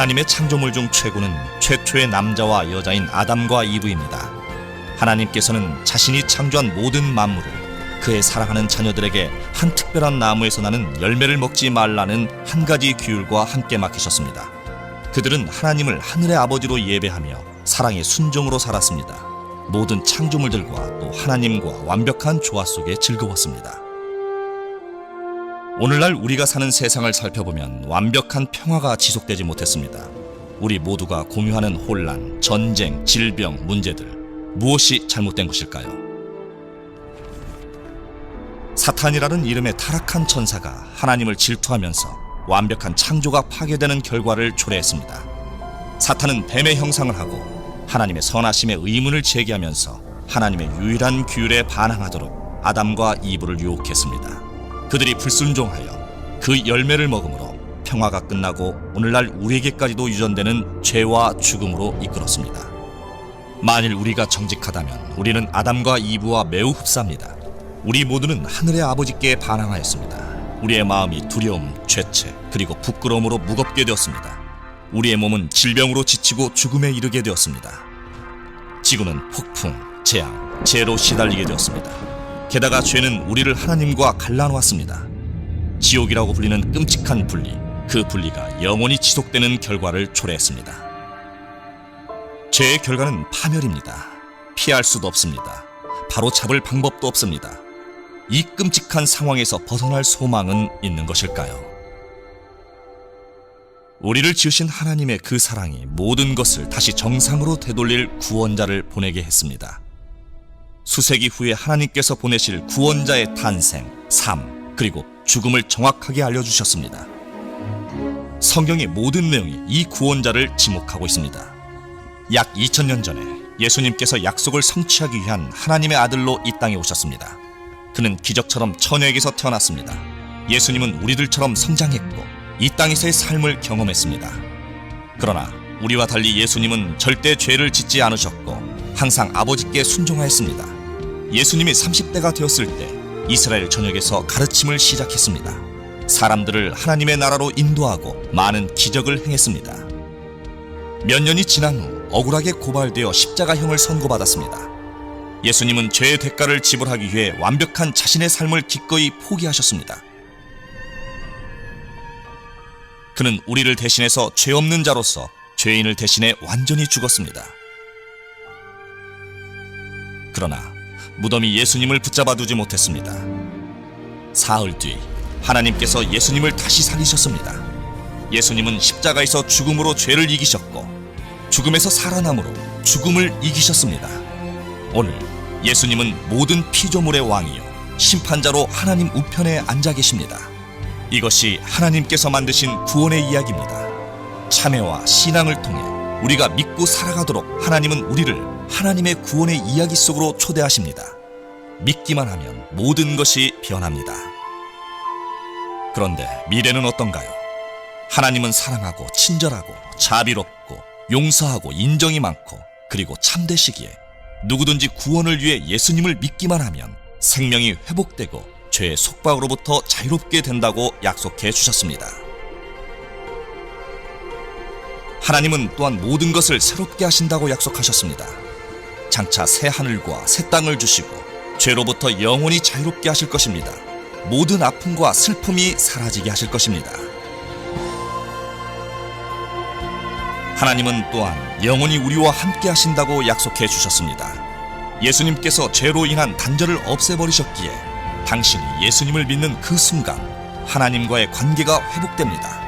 하나님의 창조물 중 최고는 최초의 남자와 여자인 아담과 이브입니다. 하나님께서는 자신이 창조한 모든 만물을 그의 사랑하는 자녀들에게 한 특별한 나무에서 나는 열매를 먹지 말라는 한 가지 규율과 함께 맡기셨습니다. 그들은 하나님을 하늘의 아버지로 예배하며 사랑의 순종으로 살았습니다. 모든 창조물들과 또 하나님과 완벽한 조화 속에 즐거웠습니다. 오늘날 우리가 사는 세상을 살펴보면 완벽한 평화가 지속되지 못했습니다. 우리 모두가 공유하는 혼란, 전쟁, 질병, 문제들, 무엇이 잘못된 것일까요? 사탄이라는 이름의 타락한 천사가 하나님을 질투하면서 완벽한 창조가 파괴되는 결과를 초래했습니다. 사탄은 뱀의 형상을 하고 하나님의 선하심에 의문을 제기하면서 하나님의 유일한 규율에 반항하도록 아담과 이브를 유혹했습니다. 그들이 불순종하여 그 열매를 먹음으로 평화가 끝나고 오늘날 우리에게까지도 유전되는 죄와 죽음으로 이끌었습니다. 만일 우리가 정직하다면 우리는 아담과 이브와 매우 흡사합니다. 우리 모두는 하늘의 아버지께 반항하였습니다. 우리의 마음이 두려움, 죄책, 그리고 부끄러움으로 무겁게 되었습니다. 우리의 몸은 질병으로 지치고 죽음에 이르게 되었습니다. 지구는 폭풍, 재앙, 재로 시달리게 되었습니다. 게다가 죄는 우리를 하나님과 갈라놓았습니다. 지옥이라고 불리는 끔찍한 분리, 그 분리가 영원히 지속되는 결과를 초래했습니다. 죄의 결과는 파멸입니다. 피할 수도 없습니다. 바로 잡을 방법도 없습니다. 이 끔찍한 상황에서 벗어날 소망은 있는 것일까요? 우리를 지으신 하나님의 그 사랑이 모든 것을 다시 정상으로 되돌릴 구원자를 보내게 했습니다. 수세기 후에 하나님께서 보내실 구원자의 탄생, 삶, 그리고 죽음을 정확하게 알려주셨습니다. 성경의 모든 내용이 이 구원자를 지목하고 있습니다. 약 2000년 전에 예수님께서 약속을 성취하기 위한 하나님의 아들로 이 땅에 오셨습니다. 그는 기적처럼 처녀에게서 태어났습니다. 예수님은 우리들처럼 성장했고 이 땅에서의 삶을 경험했습니다. 그러나 우리와 달리 예수님은 절대 죄를 짓지 않으셨고 항상 아버지께 순종하였습니다. 예수님이 30대가 되었을 때 이스라엘 전역에서 가르침을 시작했습니다. 사람들을 하나님의 나라로 인도하고 많은 기적을 행했습니다. 몇 년이 지난 후 억울하게 고발되어 십자가형을 선고받았습니다. 예수님은 죄의 대가를 지불하기 위해 완벽한 자신의 삶을 기꺼이 포기하셨습니다. 그는 우리를 대신해서 죄 없는 자로서 죄인을 대신해 완전히 죽었습니다. 그러나 무덤이 예수님을 붙잡아 두지 못했습니다. 사흘 뒤 하나님께서 예수님을 다시 살리셨습니다. 예수님은 십자가에서 죽음으로 죄를 이기셨고 죽음에서 살아남으로 죽음을 이기셨습니다. 오늘 예수님은 모든 피조물의 왕이요 심판자로 하나님 우편에 앉아 계십니다. 이것이 하나님께서 만드신 구원의 이야기입니다. 참회와 신앙을 통해 우리가 믿고 살아가도록 하나님은 우리를 하나님의 구원의 이야기 속으로 초대하십니다. 믿기만 하면 모든 것이 변합니다. 그런데 미래는 어떤가요? 하나님은 사랑하고 친절하고 자비롭고 용서하고 인정이 많고 그리고 참되시기에 누구든지 구원을 위해 예수님을 믿기만 하면 생명이 회복되고 죄의 속박으로부터 자유롭게 된다고 약속해 주셨습니다. 하나님은 또한 모든 것을 새롭게 하신다고 약속하셨습니다. 장차 새 하늘과 새 땅을 주시고 죄로부터 영원히 자유롭게 하실 것입니다. 모든 아픔과 슬픔이 사라지게 하실 것입니다. 하나님은 또한 영원히 우리와 함께 하신다고 약속해 주셨습니다. 예수님께서 죄로 인한 단절을 없애버리셨기에 당신이 예수님을 믿는 그 순간 하나님과의 관계가 회복됩니다.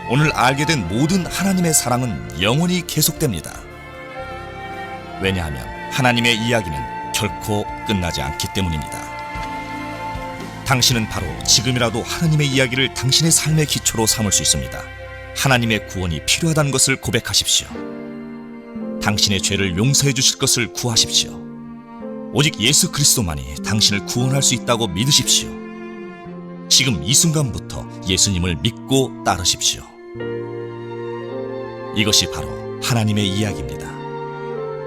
오늘 알게 된 모든 하나님의 사랑은 영원히 계속됩니다. 왜냐하면 하나님의 이야기는 결코 끝나지 않기 때문입니다. 당신은 바로 지금이라도 하나님의 이야기를 당신의 삶의 기초로 삼을 수 있습니다. 하나님의 구원이 필요하다는 것을 고백하십시오. 당신의 죄를 용서해 주실 것을 구하십시오. 오직 예수 그리스도만이 당신을 구원할 수 있다고 믿으십시오. 지금 이 순간부터 예수님을 믿고 따르십시오. 이것이 바로 하나님의 이야기입니다.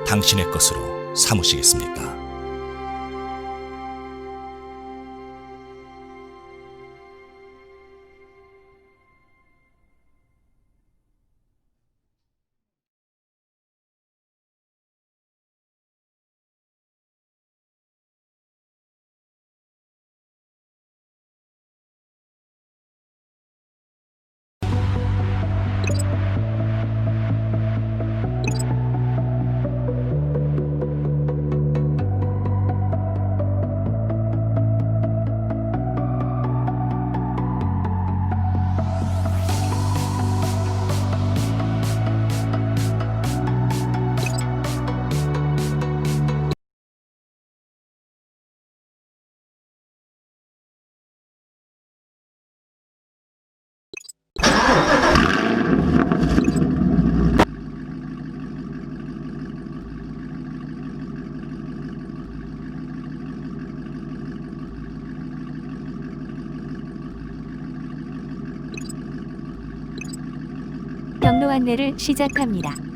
당신의 것으로 삼으시겠습니까? 안내를 시작합니다.